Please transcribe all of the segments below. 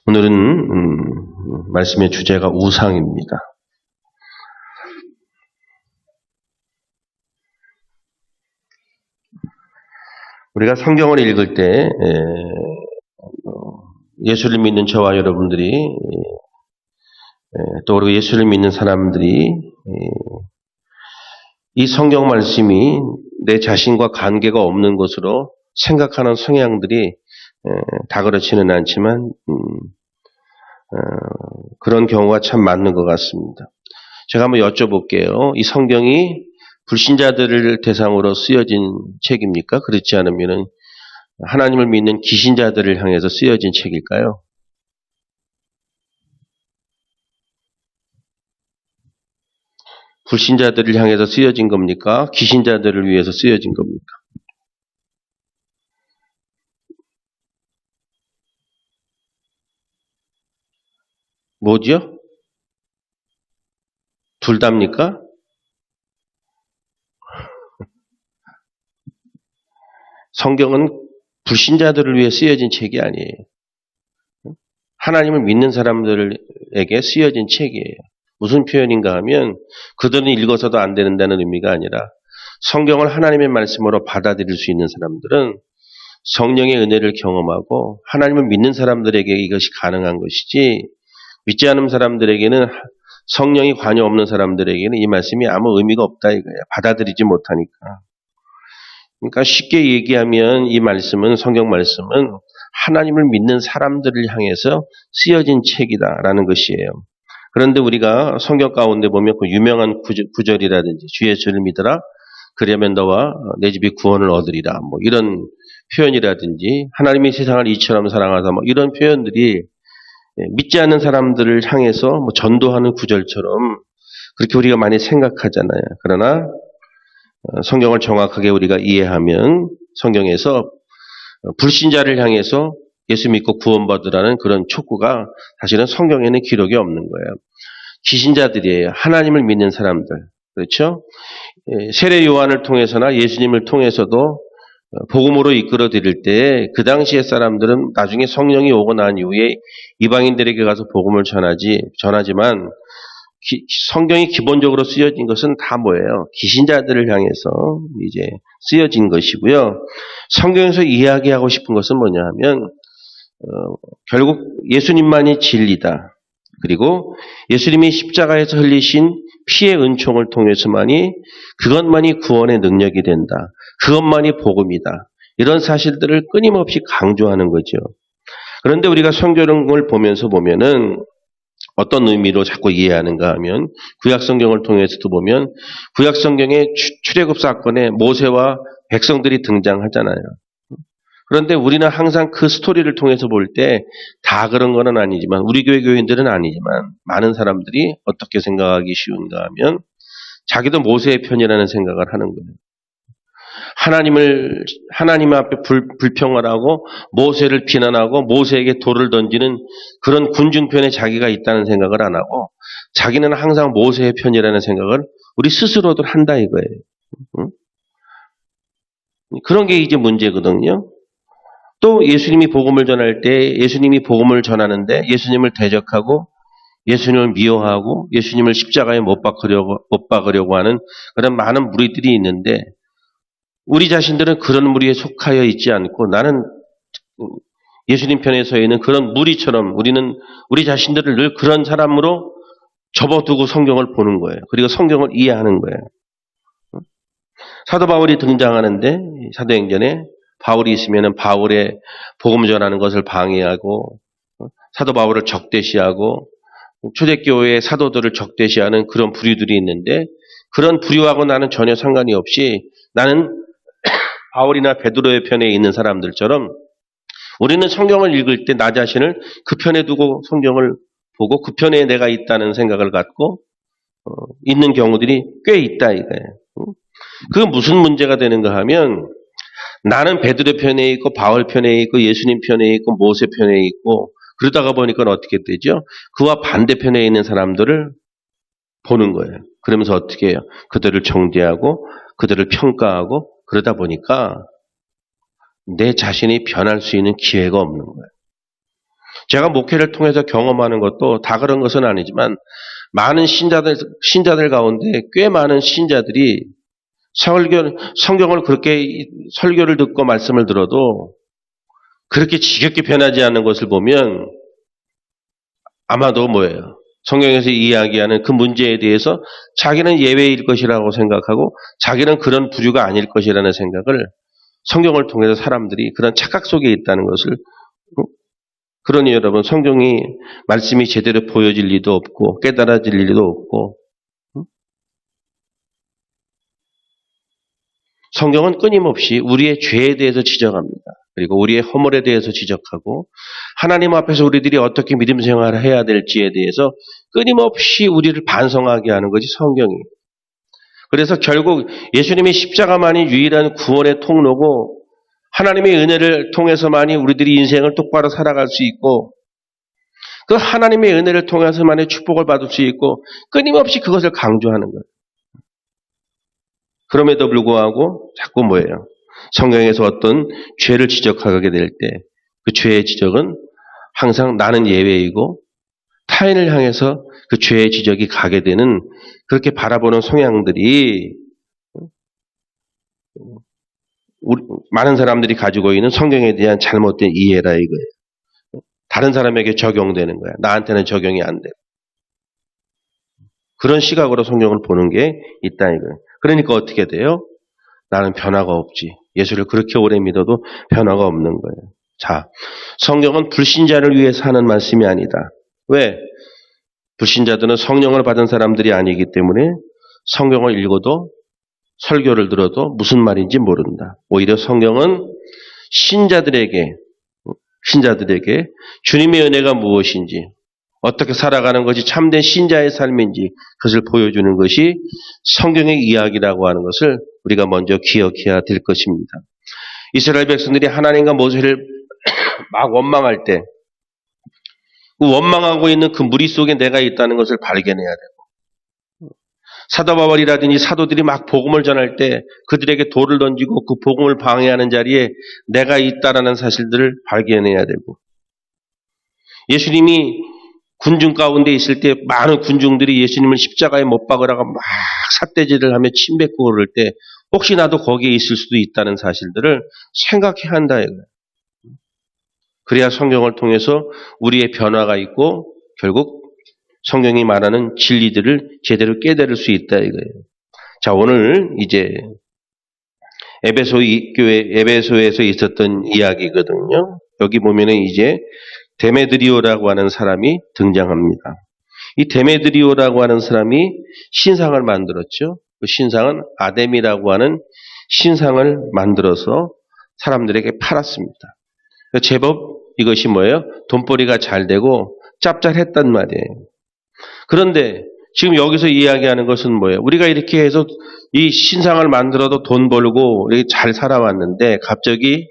오늘은 말씀의 주제가 우상입니다. 우리가 성경을 읽을 때 예수를 믿는 저와 여러분들이 또 그리고 예수를 믿는 사람들이 이 성경 말씀이 내 자신과 관계가 없는 것으로 생각하는 성향들이 다 그렇지는 않지만 그런 경우가 참 많은 것 같습니다. 제가 한번 여쭤볼게요. 이 성경이 불신자들을 대상으로 쓰여진 책입니까? 그렇지 않으면 하나님을 믿는 기신자들을 향해서 쓰여진 책일까요? 불신자들을 향해서 쓰여진 겁니까? 기신자들을 위해서 쓰여진 겁니까? 뭐죠? 둘 다입니까? 성경은 불신자들을 위해 쓰여진 책이 아니에요. 하나님을 믿는 사람들에게 쓰여진 책이에요. 무슨 표현인가 하면 그들은 읽어서도 안 된다는 의미가 아니라 성경을 하나님의 말씀으로 받아들일 수 있는 사람들은 성령의 은혜를 경험하고 하나님을 믿는 사람들에게 이것이 가능한 것이지 믿지 않는 사람들에게는 성령이 관여 없는 사람들에게는 이 말씀이 아무 의미가 없다 이거예요. 받아들이지 못하니까. 그러니까 쉽게 얘기하면 이 말씀은 성경 말씀은 하나님을 믿는 사람들을 향해서 쓰여진 책이다라는 것이에요. 그런데 우리가 성경 가운데 보면 그 유명한 구절이라든지 주 예수를 믿어라 그러면 너와 내 집이 구원을 얻으리라 뭐 이런 표현이라든지 하나님이 세상을 이처럼 사랑하사 뭐 이런 표현들이 믿지 않는 사람들을 향해서 뭐 전도하는 구절처럼 그렇게 우리가 많이 생각하잖아요. 그러나 성경을 정확하게 우리가 이해하면 성경에서 불신자를 향해서 예수 믿고 구원받으라는 그런 촉구가 사실은 성경에는 기록이 없는 거예요. 기신자들이에요. 하나님을 믿는 사람들. 그렇죠? 세례 요한을 통해서나 예수님을 통해서도 복음으로 이끌어 드릴 때 그 당시의 사람들은 나중에 성령이 오고 난 이후에 이방인들에게 가서 복음을 전하지만 성경이 기본적으로 쓰여진 것은 다 뭐예요? 기신자들을 향해서 이제 쓰여진 것이고요. 성경에서 이야기하고 싶은 것은 뭐냐 하면 결국 예수님만이 진리다. 그리고 예수님이 십자가에서 흘리신 피의 은총을 통해서만이 그것만이 구원의 능력이 된다. 그것만이 복음이다. 이런 사실들을 끊임없이 강조하는 거죠. 그런데 우리가 성경을 보면은 어떤 의미로 자꾸 이해하는가 하면 구약성경을 통해서도 보면 구약성경의 출애굽 사건에 모세와 백성들이 등장하잖아요. 그런데 우리는 항상 그 스토리를 통해서 볼 때 다 그런 건 아니지만 우리 교회 교인들은 아니지만 많은 사람들이 어떻게 생각하기 쉬운가 하면 자기도 모세의 편이라는 생각을 하는 거예요. 하나님 앞에 불평을 하고 모세를 비난하고 모세에게 돌을 던지는 그런 군중편에 자기가 있다는 생각을 안 하고 자기는 항상 모세의 편이라는 생각을 우리 스스로도 한다 이거예요. 응? 그런 게 이제 문제거든요. 또 예수님이 복음을 전할 때 예수님이 복음을 전하는데 예수님을 대적하고 예수님을 미워하고 예수님을 십자가에 못 박으려고 하는 그런 많은 무리들이 있는데 우리 자신들은 그런 무리에 속하여 있지 않고 나는 예수님 편에 서 있는 그런 무리처럼 우리는 우리 자신들을 늘 그런 사람으로 접어두고 성경을 보는 거예요. 그리고 성경을 이해하는 거예요. 사도 바울이 등장하는데 사도행전에 바울이 있으면 바울의 복음 전하는 것을 방해하고 사도 바울을 적대시하고 초대교회의 사도들을 적대시하는 그런 부류들이 있는데 그런 부류하고 나는 전혀 상관이 없이 나는 바울이나 베드로의 편에 있는 사람들처럼 우리는 성경을 읽을 때 나 자신을 그 편에 두고 성경을 보고 그 편에 내가 있다는 생각을 갖고 있는 경우들이 꽤 있다 이거예요. 그 무슨 문제가 되는가 하면 나는 베드로 편에 있고 바울 편에 있고 예수님 편에 있고 모세 편에 있고 그러다가 보니까 어떻게 되죠? 그와 반대편에 있는 사람들을 보는 거예요. 그러면서 어떻게 해요? 그들을 정죄하고 그들을 평가하고 그러다 보니까 내 자신이 변할 수 있는 기회가 없는 거예요. 제가 목회를 통해서 경험하는 것도 다 그런 것은 아니지만 많은 신자들 가운데 꽤 많은 신자들이 성경을 그렇게 설교를 듣고 말씀을 들어도 그렇게 지겹게 변하지 않는 것을 보면 아마도 뭐예요? 성경에서 이야기하는 그 문제에 대해서 자기는 예외일 것이라고 생각하고 자기는 그런 부류가 아닐 것이라는 생각을 성경을 통해서 사람들이 그런 착각 속에 있다는 것을, 그러니 여러분 성경이 말씀이 제대로 보여질 리도 없고 깨달아질 리도 없고, 성경은 끊임없이 우리의 죄에 대해서 지적합니다. 그리고 우리의 허물에 대해서 지적하고 하나님 앞에서 우리들이 어떻게 믿음 생활을 해야 될지에 대해서 끊임없이 우리를 반성하게 하는 것이 성경이에요. 그래서 결국 예수님의 십자가만이 유일한 구원의 통로고 하나님의 은혜를 통해서만이 우리들이 인생을 똑바로 살아갈 수 있고 그 하나님의 은혜를 통해서만이 축복을 받을 수 있고 끊임없이 그것을 강조하는 거예요. 그럼에도 불구하고 자꾸 뭐예요? 성경에서 어떤 죄를 지적하게 될 때 그 죄의 지적은 항상 나는 예외이고 타인을 향해서 그 죄의 지적이 가게 되는 그렇게 바라보는 성향들이 많은 사람들이 가지고 있는 성경에 대한 잘못된 이해라 이거예요. 다른 사람에게 적용되는 거야. 나한테는 적용이 안 돼. 그런 시각으로 성경을 보는 게 있다 이거예요. 그러니까 어떻게 돼요? 나는 변화가 없지. 예수를 그렇게 오래 믿어도 변화가 없는 거예요. 자, 성경은 불신자를 위해 사는 말씀이 아니다. 왜? 불신자들은 성령을 받은 사람들이 아니기 때문에 성경을 읽어도 설교를 들어도 무슨 말인지 모른다. 오히려 성경은 신자들에게 주님의 은혜가 무엇인지 어떻게 살아가는 것이 참된 신자의 삶인지 그것을 보여주는 것이 성경의 이야기라고 하는 것을 우리가 먼저 기억해야 될 것입니다. 이스라엘 백성들이 하나님과 모세를 막 원망할 때 그 원망하고 있는 그 무리 속에 내가 있다는 것을 발견해야 되고 사도 바울이라든지 사도들이 막 복음을 전할 때 그들에게 돌을 던지고 그 복음을 방해하는 자리에 내가 있다라는 사실들을 발견해야 되고 예수님이 군중 가운데 있을 때 많은 군중들이 예수님을 십자가에 못 박으라고 막 삿대질을 하며 침뱉고 그럴 때 혹시 나도 거기에 있을 수도 있다는 사실들을 생각해야 한다 이거예요. 그래야 성경을 통해서 우리의 변화가 있고 결국 성경이 말하는 진리들을 제대로 깨달을 수 있다 이거예요. 자, 오늘 이제 에베소에서 있었던 이야기거든요. 여기 보면은 이제 데메드리오라고 하는 사람이 등장합니다. 이 데메드리오라고 하는 사람이 신상을 만들었죠. 그 신상은 아뎀이라고 하는 신상을 만들어서 사람들에게 팔았습니다. 제법 이것이 뭐예요? 돈벌이가 잘 되고 짭짤했단 말이에요. 그런데 지금 여기서 이야기하는 것은 뭐예요? 우리가 이렇게 해서 이 신상을 만들어도 돈 벌고 이렇게 잘 살아왔는데 갑자기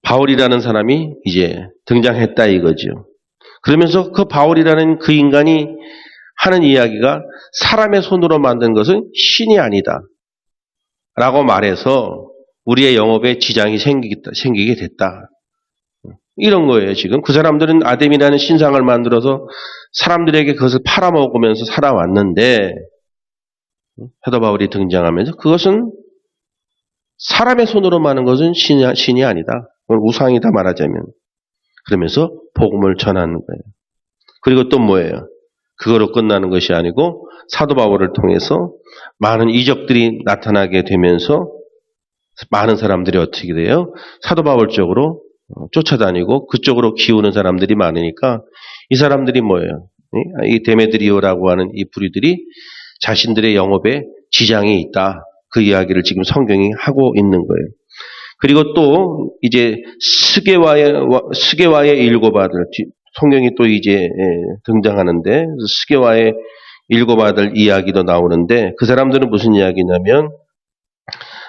바울이라는 사람이 이제 등장했다 이거죠. 그러면서 그 바울이라는 그 인간이 하는 이야기가 사람의 손으로 만든 것은 신이 아니다 라고 말해서 우리의 영업에 지장이 생기게 됐다. 이런 거예요, 지금. 그 사람들은 아뎀이라는 신상을 만들어서 사람들에게 그것을 팔아먹으면서 살아왔는데, 사도 바울이 등장하면서 그것은 사람의 손으로 만든 것은 신이 아니다. 그건 우상이다 말하자면. 그러면서 복음을 전하는 거예요. 그리고 또 뭐예요? 그거로 끝나는 것이 아니고 사도 바울을 통해서 많은 이적들이 나타나게 되면서 많은 사람들이 어떻게 돼요? 사도 바울 쪽으로 쫓아다니고 그쪽으로 기우는 사람들이 많으니까 이 사람들이 뭐예요? 이 데메드리오라고 하는 이 부류들이 자신들의 영업에 지장이 있다. 그 이야기를 지금 성경이 하고 있는 거예요. 그리고 또 이제 스게와의 일곱 아들, 성경이 또 이제 등장하는데 스게와의 일곱 아들 이야기도 나오는데 그 사람들은 무슨 이야기냐면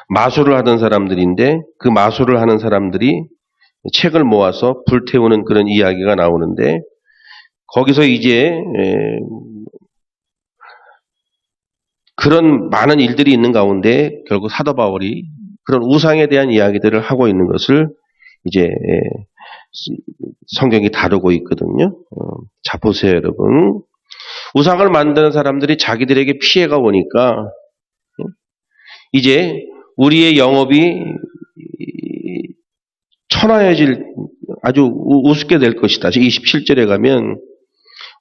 마술을 하던 사람들인데 그 마술을 하는 사람들이 책을 모아서 불태우는 그런 이야기가 나오는데 거기서 이제 그런 많은 일들이 있는 가운데 결국 사도 바울이 그런 우상에 대한 이야기들을 하고 있는 것을 이제 성경이 다루고 있거든요. 자, 보세요, 여러분. 우상을 만드는 사람들이 자기들에게 피해가 오니까 이제 우리의 영업이 천하여질 아주 우습게 될 것이다. 27절에 가면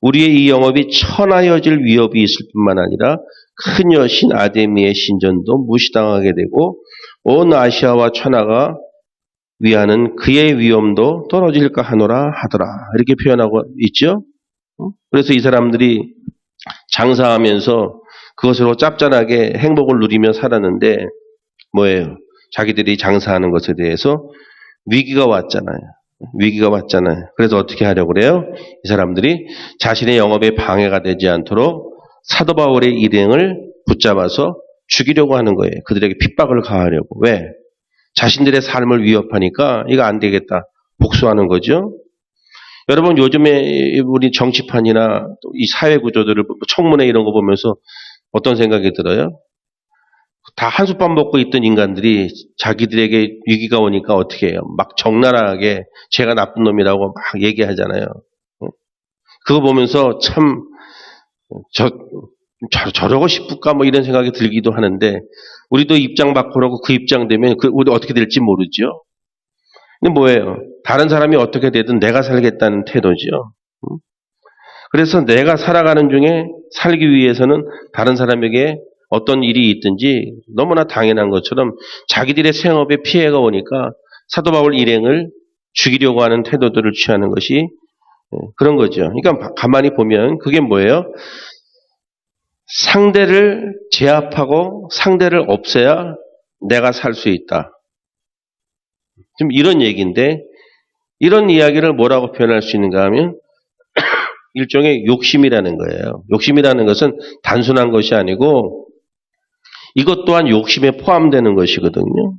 우리의 이 영업이 천하여질 위협이 있을 뿐만 아니라 큰 여신 아데미의 신전도 무시당하게 되고 온 아시아와 천하가 위하는 그의 위엄도 떨어질까 하노라 하더라. 이렇게 표현하고 있죠. 그래서 이 사람들이 장사하면서 그것으로 짭짤하게 행복을 누리며 살았는데 뭐예요? 자기들이 장사하는 것에 대해서 위기가 왔잖아요. 위기가 왔잖아요. 그래서 어떻게 하려고 그래요? 이 사람들이 자신의 영업에 방해가 되지 않도록 사도 바울의 일행을 붙잡아서 죽이려고 하는 거예요. 그들에게 핍박을 가하려고. 왜? 자신들의 삶을 위협하니까 이거 안 되겠다. 복수하는 거죠. 여러분 요즘에 우리 정치판이나 이 사회 구조들을 청문회 이런 거 보면서 어떤 생각이 들어요? 다 한솥밥 먹고 있던 인간들이 자기들에게 위기가 오니까 어떻게 해요? 막 적나라하게 제가 나쁜 놈이라고 막 얘기하잖아요. 그거 보면서 참 저러고 싶을까 뭐 이런 생각이 들기도 하는데 우리도 입장 바꾸라고 그 입장 되면 우리 어떻게 될지 모르죠. 근데 뭐예요? 다른 사람이 어떻게 되든 내가 살겠다는 태도죠. 그래서 내가 살아가는 중에 살기 위해서는 다른 사람에게 어떤 일이 있든지 너무나 당연한 것처럼 자기들의 생업에 피해가 오니까 사도 바울 일행을 죽이려고 하는 태도들을 취하는 것이 그런 거죠. 그러니까 가만히 보면 그게 뭐예요? 상대를 제압하고 상대를 없애야 내가 살 수 있다. 지금 이런 얘기인데 이런 이야기를 뭐라고 표현할 수 있는가 하면 일종의 욕심이라는 거예요. 욕심이라는 것은 단순한 것이 아니고 이것 또한 욕심에 포함되는 것이거든요.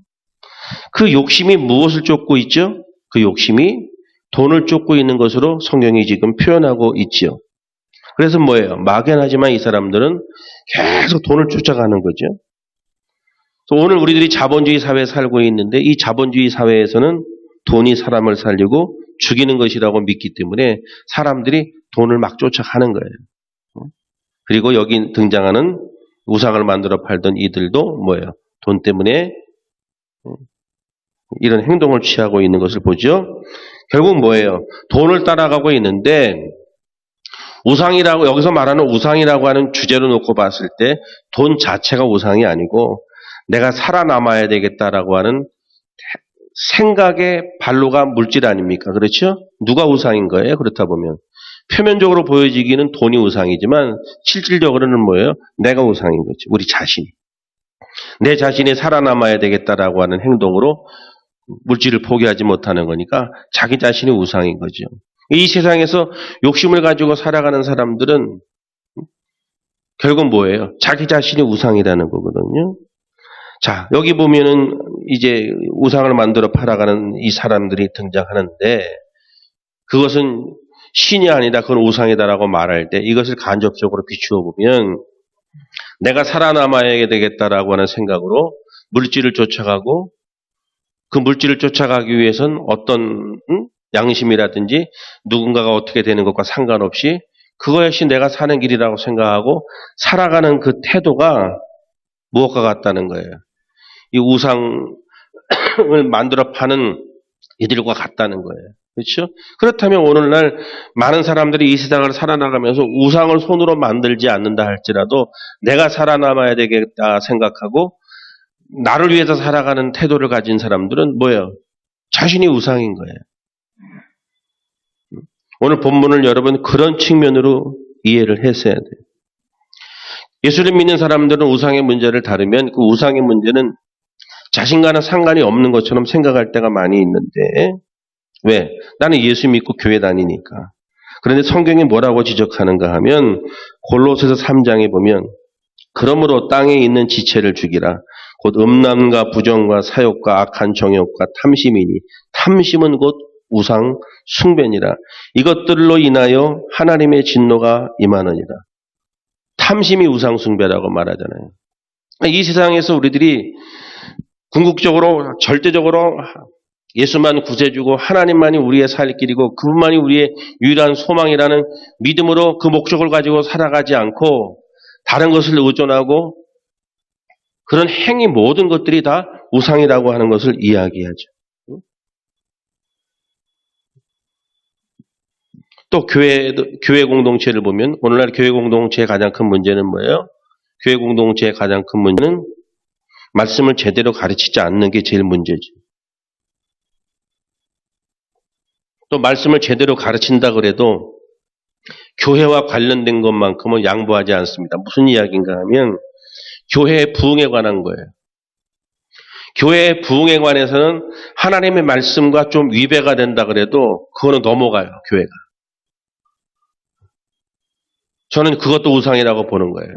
그 욕심이 무엇을 쫓고 있죠? 그 욕심이 돈을 쫓고 있는 것으로 성경이 지금 표현하고 있죠. 그래서 뭐예요? 막연하지만 이 사람들은 계속 돈을 쫓아가는 거죠. 오늘 우리들이 자본주의 사회에 살고 있는데 이 자본주의 사회에서는 돈이 사람을 살리고 죽이는 것이라고 믿기 때문에 사람들이 돈을 막 쫓아가는 거예요. 그리고 여기 등장하는 우상을 만들어 팔던 이들도 뭐예요? 돈 때문에 이런 행동을 취하고 있는 것을 보죠. 결국 뭐예요? 돈을 따라가고 있는데 우상이라고 여기서 말하는 우상이라고 하는 주제로 놓고 봤을 때 돈 자체가 우상이 아니고 내가 살아남아야 되겠다라고 하는 생각의 발로가 물질 아닙니까? 그렇죠? 누가 우상인 거예요? 그렇다 보면 표면적으로 보여지기는 돈이 우상이지만 실질적으로는 뭐예요? 내가 우상인 거지. 우리 자신이. 내 자신이 살아남아야 되겠다라고 하는 행동으로 물질을 포기하지 못하는 거니까 자기 자신이 우상인 거죠. 이 세상에서 욕심을 가지고 살아가는 사람들은 결국 뭐예요? 자기 자신이 우상이라는 거거든요. 자, 여기 보면은 이제 우상을 만들어 팔아가는 이 사람들이 등장하는데 그것은 신이 아니다, 그건 우상이다라고 말할 때 이것을 간접적으로 비추어 보면 내가 살아남아야 되겠다라고 하는 생각으로 물질을 쫓아가고 그 물질을 쫓아가기 위해서는 어떤 양심이라든지 누군가가 어떻게 되는 것과 상관없이 그것이 내가 사는 길이라고 생각하고 살아가는 그 태도가 무엇과 같다는 거예요. 이 우상을 만들어 파는 이들과 같다는 거예요. 그렇죠? 그렇다면 오늘날 많은 사람들이 이 세상을 살아나가면서 우상을 손으로 만들지 않는다 할지라도 내가 살아남아야 되겠다 생각하고 나를 위해서 살아가는 태도를 가진 사람들은 뭐예요? 자신이 우상인 거예요. 오늘 본문을 여러분 그런 측면으로 이해를 했어야 돼요. 예수를 믿는 사람들은 우상의 문제를 다루면 그 우상의 문제는 자신과는 상관이 없는 것처럼 생각할 때가 많이 있는데 왜? 나는 예수 믿고 교회 다니니까. 그런데 성경이 뭐라고 지적하는가 하면 골로새서 3장에 보면 그러므로 땅에 있는 지체를 죽이라. 곧 음란과 부정과 사욕과 악한 정욕과 탐심이니 탐심은 곧 우상 숭배니라. 이것들로 인하여 하나님의 진노가 임하느니라. 탐심이 우상 숭배라고 말하잖아요. 이 세상에서 우리들이 궁극적으로 절대적으로 예수만 구세주고 하나님만이 우리의 살 길이고 그분만이 우리의 유일한 소망이라는 믿음으로 그 목적을 가지고 살아가지 않고 다른 것을 의존하고 그런 행위 모든 것들이 다 우상이라고 하는 것을 이야기하죠. 또 교회 공동체를 보면 오늘날 교회 공동체의 가장 큰 문제는 뭐예요? 교회 공동체의 가장 큰 문제는 말씀을 제대로 가르치지 않는 게 제일 문제죠. 또 말씀을 제대로 가르친다 그래도 교회와 관련된 것만큼은 양보하지 않습니다. 무슨 이야기인가 하면 교회의 부흥에 관한 거예요. 교회의 부흥에 관해서는 하나님의 말씀과 좀 위배가 된다 그래도 그거는 넘어가요, 교회가. 저는 그것도 우상이라고 보는 거예요.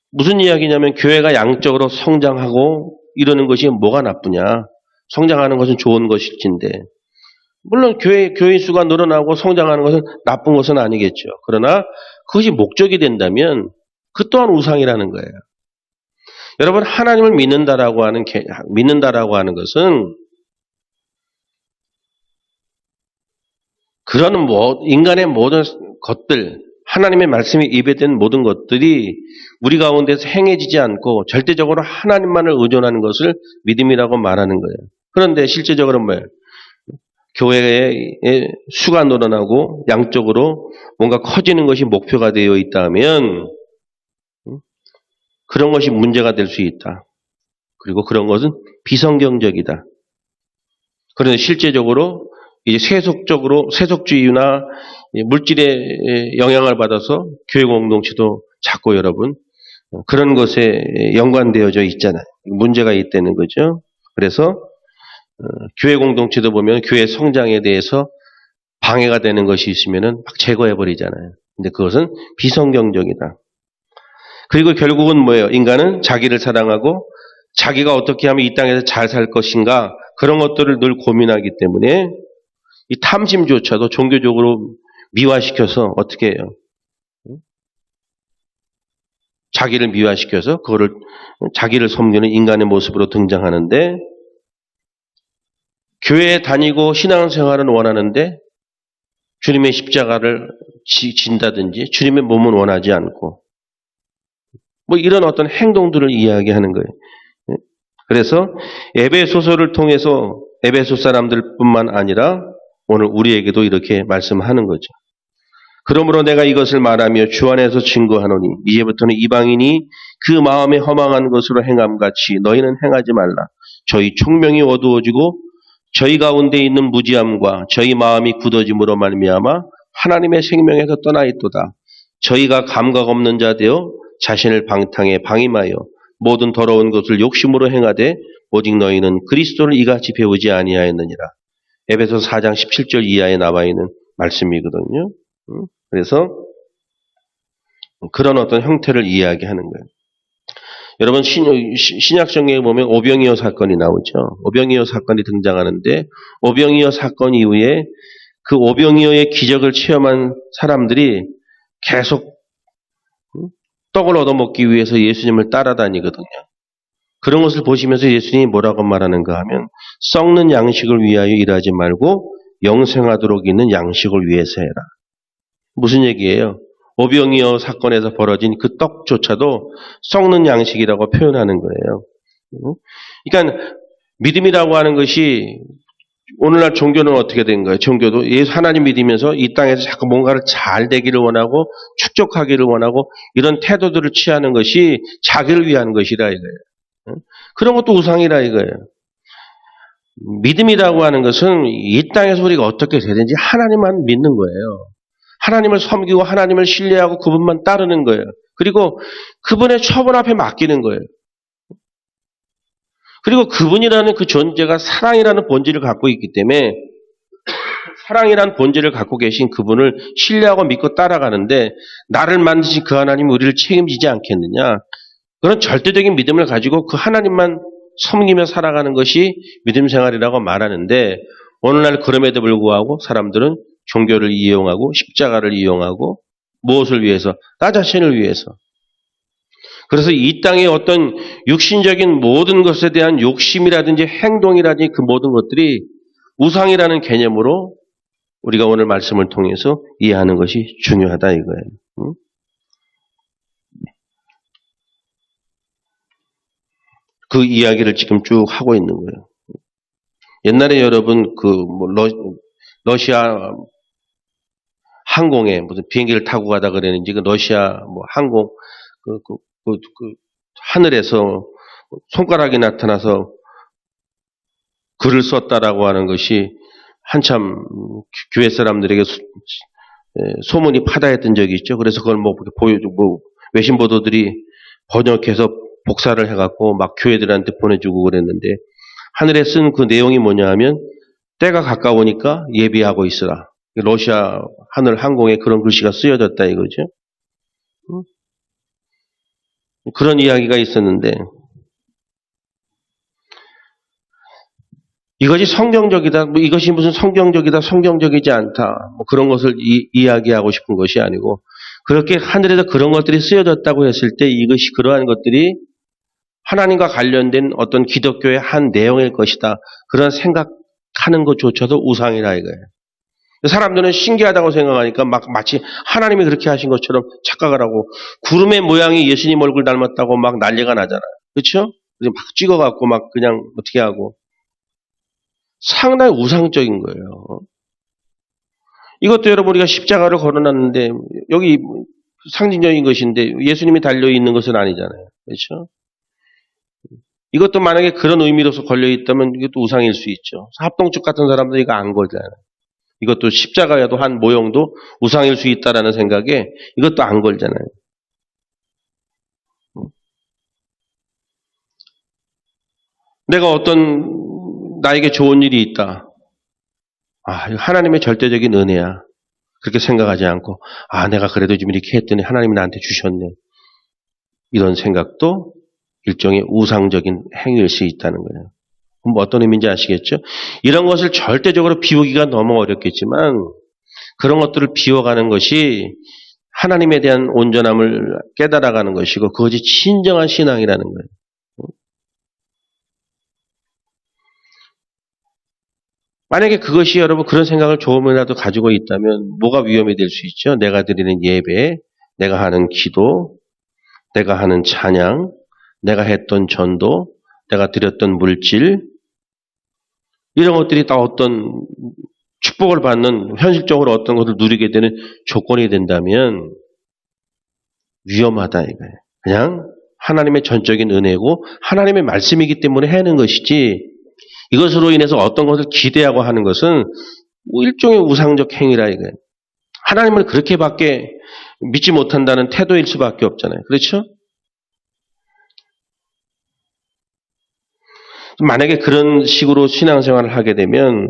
무슨 이야기냐면 교회가 양적으로 성장하고 이러는 것이 뭐가 나쁘냐. 성장하는 것은 좋은 것일진데 물론 교인 수가 늘어나고 성장하는 것은 나쁜 것은 아니겠죠. 그러나 그것이 목적이 된다면 그 또한 우상이라는 거예요. 여러분 하나님을 믿는다라고 하는 것은 그런 인간의 모든 것들 하나님의 말씀이 입에 든 모든 것들이 우리 가운데서 행해지지 않고 절대적으로 하나님만을 의존하는 것을 믿음이라고 말하는 거예요. 그런데 실제적으로 뭐예요? 교회의 수가 늘어나고 양적으로 뭔가 커지는 것이 목표가 되어 있다면 그런 것이 문제가 될 수 있다. 그리고 그런 것은 비성경적이다. 그런데 실제적으로 이제 세속주의나 물질의 영향을 받아서 교회 공동체도 자꾸 여러분 그런 것에 연관되어져 있잖아요. 문제가 있다는 거죠. 그래서 교회 공동체도 보면 교회 성장에 대해서 방해가 되는 것이 있으면은 막 제거해 버리잖아요. 근데 그것은 비성경적이다. 그리고 결국은 뭐예요? 인간은 자기를 사랑하고 자기가 어떻게 하면 이 땅에서 잘 살 것인가 그런 것들을 늘 고민하기 때문에 이 탐심조차도 종교적으로 미화시켜서 어떻게 해요? 자기를 미화시켜서 그거를 자기를 섬기는 인간의 모습으로 등장하는데 교회에 다니고 신앙생활은 원하는데 주님의 십자가를 진다든지 주님의 몸은 원하지 않고 뭐 이런 어떤 행동들을 이야기하는 거예요. 그래서 에베소서를 통해서 에베소 사람들뿐만 아니라 오늘 우리에게도 이렇게 말씀하는 거죠. 그러므로 내가 이것을 말하며 주 안에서 증거하노니 이제부터는 이방인이 그 마음에 허망한 것으로 행함같이 너희는 행하지 말라. 저희 총명이 어두워지고 저희 가운데 있는 무지함과 저희 마음이 굳어짐으로 말미암아 하나님의 생명에서 떠나 있도다. 저희가 감각 없는 자 되어 자신을 방탕에 방임하여 모든 더러운 것을 욕심으로 행하되 오직 너희는 그리스도를 이같이 배우지 아니하였느니라. 에베소서 4장 17절 이하에 나와 있는 말씀이거든요. 그래서 그런 어떤 형태를 이야기하는 거예요. 여러분 신약성경에 보면 오병이어 사건이 나오죠. 오병이어 사건이 등장하는데 오병이어 사건 이후에 그 오병이어의 기적을 체험한 사람들이 계속 떡을 얻어먹기 위해서 예수님을 따라다니거든요. 그런 것을 보시면서 예수님이 뭐라고 말하는가 하면 썩는 양식을 위하여 일하지 말고 영생하도록 있는 양식을 위해서 해라. 무슨 얘기예요? 오병이어 사건에서 벌어진 그 떡조차도 썩는 양식이라고 표현하는 거예요. 그러니까 믿음이라고 하는 것이 오늘날 종교는 어떻게 된 거예요? 종교도 예수 하나님 믿으면서 이 땅에서 자꾸 뭔가를 잘 되기를 원하고 축적하기를 원하고 이런 태도들을 취하는 것이 자기를 위한 것이라 이거예요. 그런 것도 우상이라 이거예요. 믿음이라고 하는 것은 이 땅에서 우리가 어떻게 되든지 하나님만 믿는 거예요. 하나님을 섬기고 하나님을 신뢰하고 그분만 따르는 거예요. 그리고 그분의 처분 앞에 맡기는 거예요. 그리고 그분이라는 그 존재가 사랑이라는 본질을 갖고 있기 때문에 사랑이라는 본질을 갖고 계신 그분을 신뢰하고 믿고 따라가는데 나를 만드신 그 하나님이 우리를 책임지지 않겠느냐. 그런 절대적인 믿음을 가지고 그 하나님만 섬기며 살아가는 것이 믿음 생활이라고 말하는데 오늘날 그럼에도 불구하고 사람들은 종교를 이용하고 십자가를 이용하고 무엇을 위해서? 나 자신을 위해서. 그래서 이 땅의 어떤 육신적인 모든 것에 대한 욕심이라든지 행동이라든지 그 모든 것들이 우상이라는 개념으로 우리가 오늘 말씀을 통해서 이해하는 것이 중요하다 이거예요. 응? 그 이야기를 지금 쭉 하고 있는 거예요. 옛날에 여러분 러시아 항공에 무슨 비행기를 타고 가다 그랬는지 그 러시아 항공 그 하늘에서 손가락이 나타나서 글을 썼다라고 하는 것이 한참 교회 사람들에게 소문이 파다했던 적이 있죠. 그래서 그걸 외신 보도들이 번역해서 복사를 해갖고 막 교회들한테 보내주고 그랬는데 하늘에 쓴 그 내용이 뭐냐 하면 때가 가까우니까 예비하고 있으라. 러시아 하늘 항공에 그런 글씨가 쓰여졌다 이거죠. 그런 이야기가 있었는데 이것이 성경적이다, 이것이 무슨 성경적이다, 성경적이지 않다, 그런 것을 이야기하고 싶은 것이 아니고 그렇게 하늘에서 그런 것들이 쓰여졌다고 했을 때 이것이 그러한 것들이 하나님과 관련된 어떤 기독교의 한 내용일 것이다. 그런 생각하는 것조차도 우상이라 이거예요. 사람들은 신기하다고 생각하니까 마치 하나님이 그렇게 하신 것처럼 착각을 하고 구름의 모양이 예수님 얼굴 닮았다고 막 난리가 나잖아요. 그렇죠? 막 찍어갖고 막 그냥 어떻게 하고 상당히 우상적인 거예요. 이것도 여러분 우리가 십자가를 걸어놨는데 여기 상징적인 것인데 예수님이 달려있는 것은 아니잖아요. 그렇죠? 이것도 만약에 그런 의미로서 걸려있다면 이것도 우상일 수 있죠. 합동축 같은 사람들 이거 안 걸잖아요. 이것도 십자가에도 한 모형도 우상일 수 있다라는 생각에 이것도 안 걸잖아요. 내가 나에게 좋은 일이 있다. 하나님의 절대적인 은혜야. 그렇게 생각하지 않고 내가 그래도 좀 이렇게 했더니 하나님이 나한테 주셨네. 이런 생각도 일종의 우상적인 행위일 수 있다는 거예요. 어떤 의미인지 아시겠죠? 이런 것을 절대적으로 비우기가 너무 어렵겠지만 그런 것들을 비워가는 것이 하나님에 대한 온전함을 깨달아가는 것이고 그것이 진정한 신앙이라는 거예요. 만약에 그것이 여러분 그런 생각을 조금이라도 가지고 있다면 뭐가 위험이 될 수 있죠? 내가 드리는 예배, 내가 하는 기도, 내가 하는 찬양, 내가 했던 전도, 내가 드렸던 물질 이런 것들이 다 어떤 축복을 받는 현실적으로 어떤 것을 누리게 되는 조건이 된다면 위험하다 이거예요. 그냥 하나님의 전적인 은혜고 하나님의 말씀이기 때문에 하는 것이지 이것으로 인해서 어떤 것을 기대하고 하는 것은 일종의 우상적 행위라 이거예요. 하나님을 그렇게밖에 믿지 못한다는 태도일 수밖에 없잖아요. 그렇죠? 만약에 그런 식으로 신앙생활을 하게 되면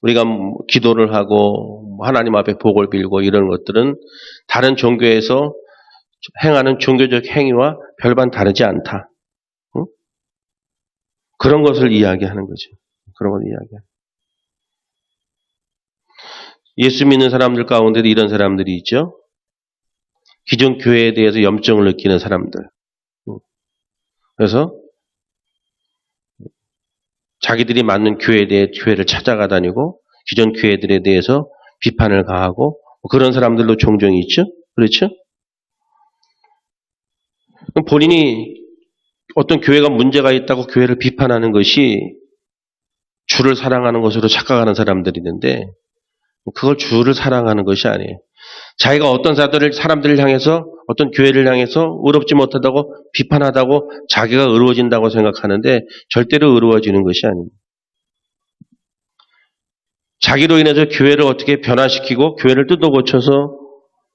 우리가 기도를 하고 하나님 앞에 복을 빌고 이런 것들은 다른 종교에서 행하는 종교적 행위와 별반 다르지 않다. 응? 그런 것을 이야기하는 거죠. 그런 걸 이야기하는. 예수 믿는 사람들 가운데도 이런 사람들이 있죠. 기존 교회에 대해서 염증을 느끼는 사람들. 그래서 자기들이 맞는 교회에 대해 교회를 찾아가 다니고 기존 교회들에 대해서 비판을 가하고 그런 사람들도 종종 있죠. 그렇죠? 본인이 어떤 교회가 문제가 있다고 교회를 비판하는 것이 주를 사랑하는 것으로 착각하는 사람들이 있는데 그걸 주를 사랑하는 것이 아니에요. 자기가 어떤 사람들을 향해서 어떤 교회를 향해서 의롭지 못하다고 비판하다고 자기가 의로워진다고 생각하는데 절대로 의로워지는 것이 아닙니다. 자기로 인해서 교회를 어떻게 변화시키고 교회를 뜯어고쳐서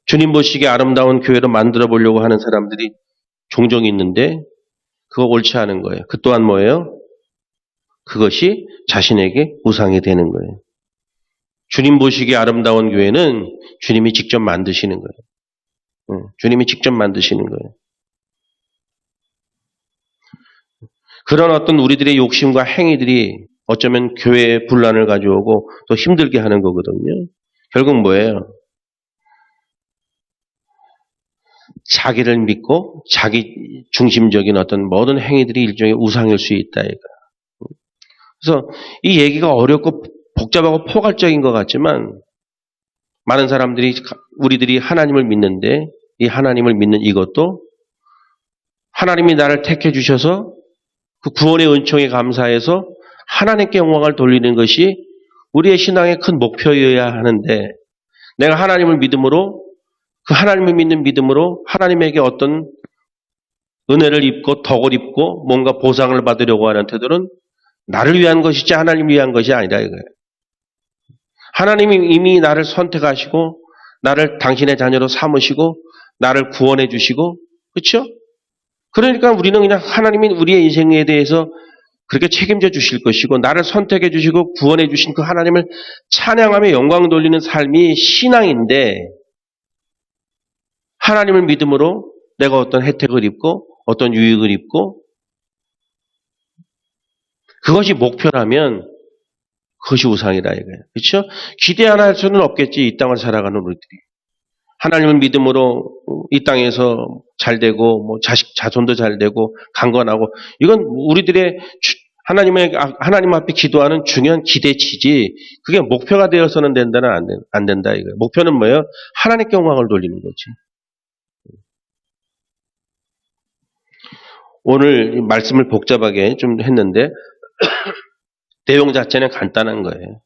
주님 보시기에 아름다운 교회로 만들어 보려고 하는 사람들이 종종 있는데 그거 옳지 않은 거예요. 그 또한 뭐예요? 그것이 자신에게 우상이 되는 거예요. 주님 보시기에 아름다운 교회는 주님이 직접 만드시는 거예요. 주님이 직접 만드시는 거예요. 그런 어떤 우리들의 욕심과 행위들이 어쩌면 교회에 분란을 가져오고 또 힘들게 하는 거거든요. 결국 뭐예요? 자기를 믿고 자기 중심적인 어떤 모든 행위들이 일종의 우상일 수 있다. 이거. 그래서 이 얘기가 어렵고 복잡하고 포괄적인 것 같지만 많은 사람들이 우리들이 하나님을 믿는데 이 하나님을 믿는 이것도 하나님이 나를 택해 주셔서 그 구원의 은총에 감사해서 하나님께 영광을 돌리는 것이 우리의 신앙의 큰 목표여야 하는데 내가 하나님을 믿음으로 그 하나님을 믿는 믿음으로 하나님에게 어떤 은혜를 입고 덕을 입고 뭔가 보상을 받으려고 하는 태도는 나를 위한 것이지 하나님을 위한 것이 아니라 이거예요. 하나님이 이미 나를 선택하시고 나를 당신의 자녀로 삼으시고 나를 구원해 주시고 그렇죠? 그러니까 우리는 그냥 하나님이 우리의 인생에 대해서 그렇게 책임져 주실 것이고 나를 선택해 주시고 구원해 주신 그 하나님을 찬양하며 영광 돌리는 삶이 신앙인데 하나님을 믿음으로 내가 어떤 혜택을 입고 어떤 유익을 입고 그것이 목표라면 그것이 우상이다 이거예요. 그렇죠? 기대 안 할 수는 없겠지. 이 땅을 살아가는 우리들이. 하나님을 믿음으로 이 땅에서 잘 되고 뭐 자손도 잘 되고 강건하고 이건 우리들의 하나님 앞에 기도하는 중요한 기대치지 그게 목표가 되어서는 된다는 안 된다 이거예요. 목표는 뭐예요? 하나님께 영광을 돌리는 거지. 오늘 말씀을 복잡하게 좀 했는데 내용 자체는 간단한 거예요.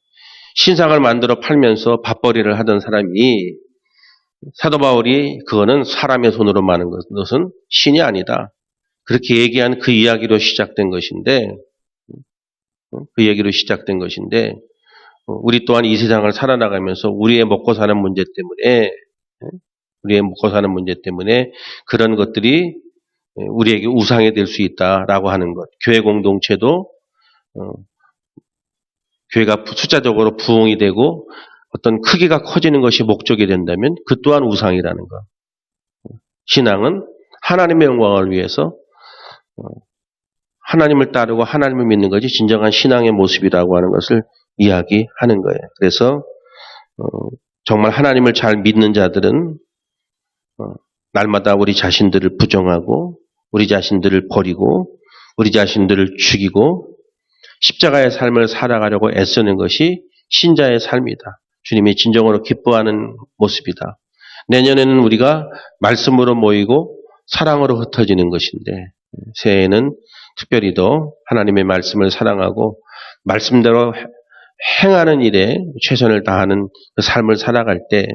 신상을 만들어 팔면서 밥벌이를 하던 사람이 사도 바울이 그거는 사람의 손으로 마는 것은 신이 아니다. 그렇게 얘기한 그 이야기로 시작된 것인데 우리 또한 이 세상을 살아나가면서 우리의 먹고 사는 문제 때문에 그런 것들이 우리에게 우상이 될 수 있다라고 하는 것. 교회 공동체도 교회가 숫자적으로 부흥이 되고 어떤 크기가 커지는 것이 목적이 된다면 그 또한 우상이라는 것. 신앙은 하나님의 영광을 위해서 하나님을 따르고 하나님을 믿는 것이 진정한 신앙의 모습이라고 하는 것을 이야기하는 거예요. 그래서 정말 하나님을 잘 믿는 자들은 날마다 우리 자신들을 부정하고 우리 자신들을 버리고 우리 자신들을 죽이고 십자가의 삶을 살아가려고 애쓰는 것이 신자의 삶이다. 주님이 진정으로 기뻐하는 모습이다. 내년에는 우리가 말씀으로 모이고 사랑으로 흩어지는 것인데 새해에는 특별히 더 하나님의 말씀을 사랑하고 말씀대로 행하는 일에 최선을 다하는 그 삶을 살아갈 때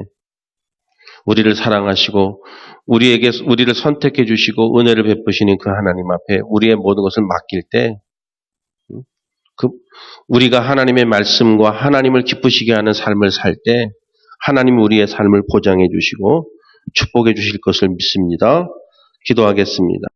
우리를 사랑하시고 우리를 선택해 주시고 은혜를 베푸시는 그 하나님 앞에 우리의 모든 것을 맡길 때 우리가 하나님의 말씀과 하나님을 기쁘시게 하는 삶을 살 때 하나님이 우리의 삶을 보장해 주시고 축복해 주실 것을 믿습니다. 기도하겠습니다.